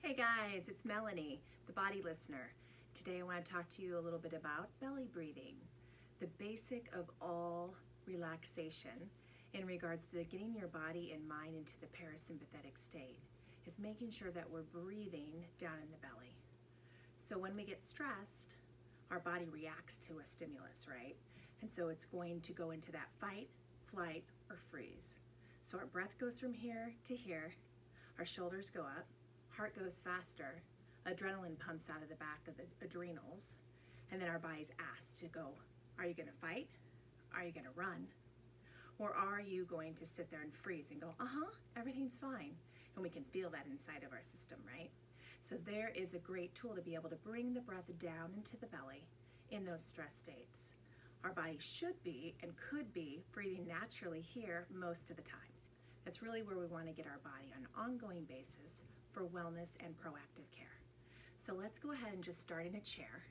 Hey guys, it's Melanie, the Body Listener. Today I want to talk to you a little bit about belly breathing, the basic of all relaxation in regards to getting your body and mind into the parasympathetic state is making sure that we're breathing down in the belly. So when we get stressed, our body reacts to a stimulus, right? And so it's going to go into that fight, flight, or freeze. So our breath goes from here to here, our shoulders go up, heart goes faster, adrenaline pumps out of the back of the adrenals, and then our body's asked to go, are you gonna fight? Are you gonna run? Or are you going to sit there and freeze and go, everything's fine? And we can feel that inside of our system, right? So there is a great tool to be able to bring the breath down into the belly in those stress states. Our body should be and could be breathing naturally here most of the time. That's really where we want to get our body on an ongoing basis for wellness and proactive care. So let's go ahead and just start in a chair,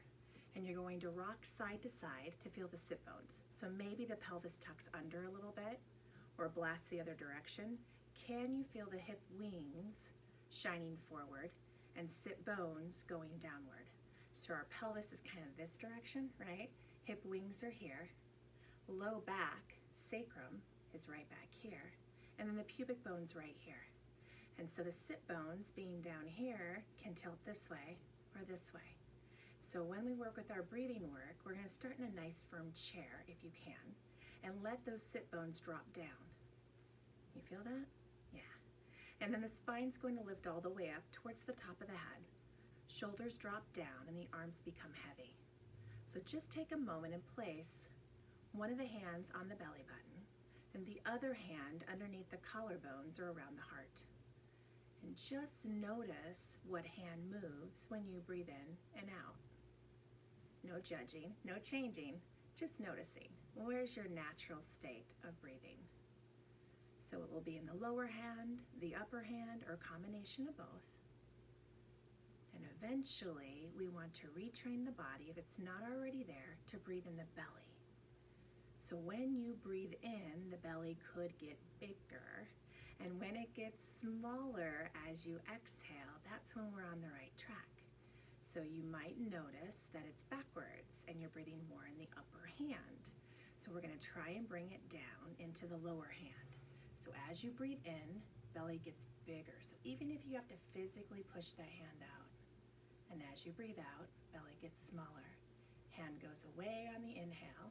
and you're going to rock side to side to feel the sit bones. So maybe the pelvis tucks under a little bit or blasts the other direction. Can you feel the hip wings shining forward and sit bones going downward? So our pelvis is kind of this direction, right? Hip wings are here. Low back, sacrum, is right back here. And then the pubic bone's right here. And so the sit bones being down here can tilt this way or this way. So when we work with our breathing work, we're gonna start in a nice firm chair if you can, and let those sit bones drop down. You feel that? Yeah. And then the spine's going to lift all the way up towards the top of the head. Shoulders drop down and the arms become heavy. So just take a moment and place one of the hands on the belly button and the other hand underneath the collarbones or around the heart. And just notice what hand moves when you breathe in and out. No judging, no changing, just noticing. Where's your natural state of breathing? So it will be in the lower hand, the upper hand, or a combination of both. And eventually, we want to retrain the body, if it's not already there, to breathe in the belly. So when you breathe in, the belly could get bigger. And when it gets smaller as you exhale, that's when we're on the right track. So you might notice that it's backwards and you're breathing more in the upper hand. So we're gonna try and bring it down into the lower hand. So as you breathe in, belly gets bigger. So even if you have to physically push that hand out, and as you breathe out, belly gets smaller. Hand goes away on the inhale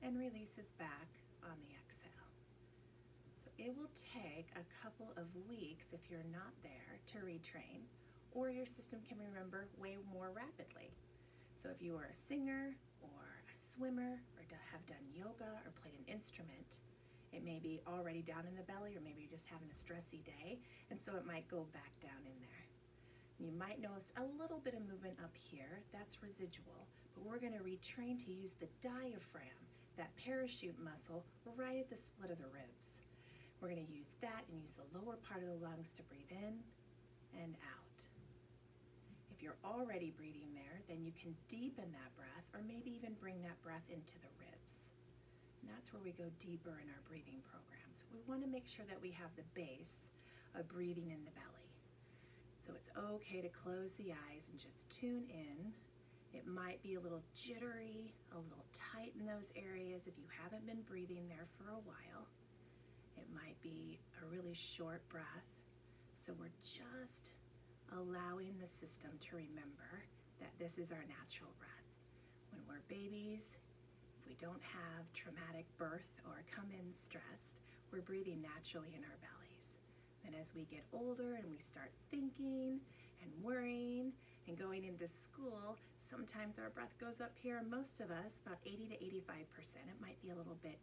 and releases back on the exhale. So it will take a couple of weeks, if you're not there, to retrain, or your system can remember way more rapidly. So if you are a singer or a swimmer or have done yoga or played an instrument, it may be already down in the belly, or maybe you're just having a stressy day, and so it might go back down in there. You might notice a little bit of movement up here, that's residual, but we're gonna retrain to use the diaphragm, that parachute muscle right at the split of the ribs. We're gonna use that and use the lower part of the lungs to breathe in and out. If you're already breathing there, then you can deepen that breath, or maybe even bring that breath into the ribs. And that's where we go deeper in our breathing programs. We wanna make sure that we have the base of breathing in the belly. So it's okay to close the eyes and just tune in. It might be a little jittery, a little tight in those areas if you haven't been breathing there for a while. It might be a really short breath. So we're just allowing the system to remember that this is our natural breath. When we're babies, if we don't have traumatic birth or come in stressed, we're breathing naturally in our bellies. And as we get older and we start thinking and worrying and going into school, sometimes our breath goes up here. Most of us, about 80 to 85%. It might be a little bit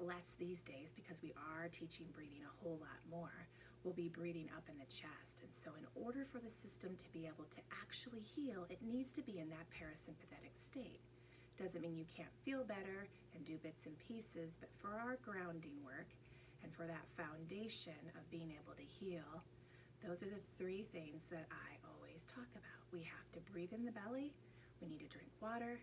less these days because we are teaching breathing a whole lot more. We'll be breathing up in the chest. And so in order for the system to be able to actually heal, it needs to be in that parasympathetic state. Doesn't mean you can't feel better and do bits and pieces, but for our grounding work and for that foundation of being able to heal, those are the three things that I always talk about. We have to breathe in the belly, we need to drink water,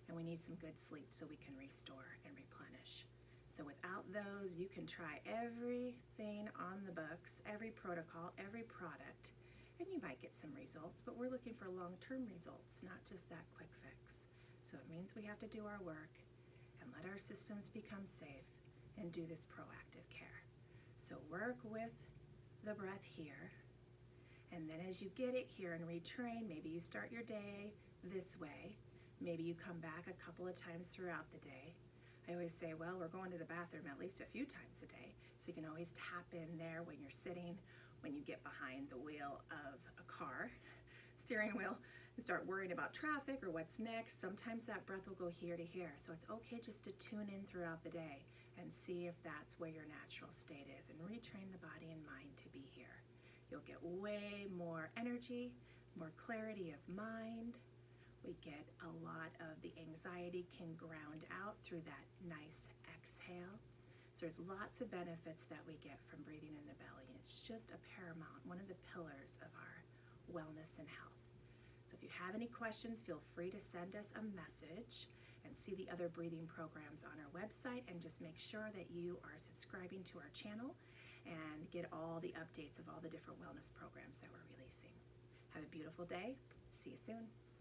and we need some good sleep so we can restore and replenish. So without those, you can try everything on the books, every protocol, every product, and you might get some results, but we're looking for long-term results, not just that quick fix. So it means we have to do our work and let our systems become safe and do this proactive care. So work with the breath here, and then as you get it here and retrain, maybe you start your day this way, maybe you come back a couple of times throughout the day. I always say, well, we're going to the bathroom at least a few times a day, so you can always tap in there when you're sitting, when you get behind the wheel of a car, steering wheel, and start worrying about traffic or what's next. Sometimes that breath will go here to here, so it's okay just to tune in throughout the day and see if that's where your natural state is, and retrain the body and mind to be here. You'll get way more energy, more clarity of mind. We get a lot of the anxiety can ground out through that nice exhale. So there's lots of benefits that we get from breathing in the belly, and it's just a paramount, one of the pillars of our wellness and health. So if you have any questions, feel free to send us a message and see the other breathing programs on our website, and just make sure that you are subscribing to our channel and get all the updates of all the different wellness programs that we're releasing. Have a beautiful day. See you soon.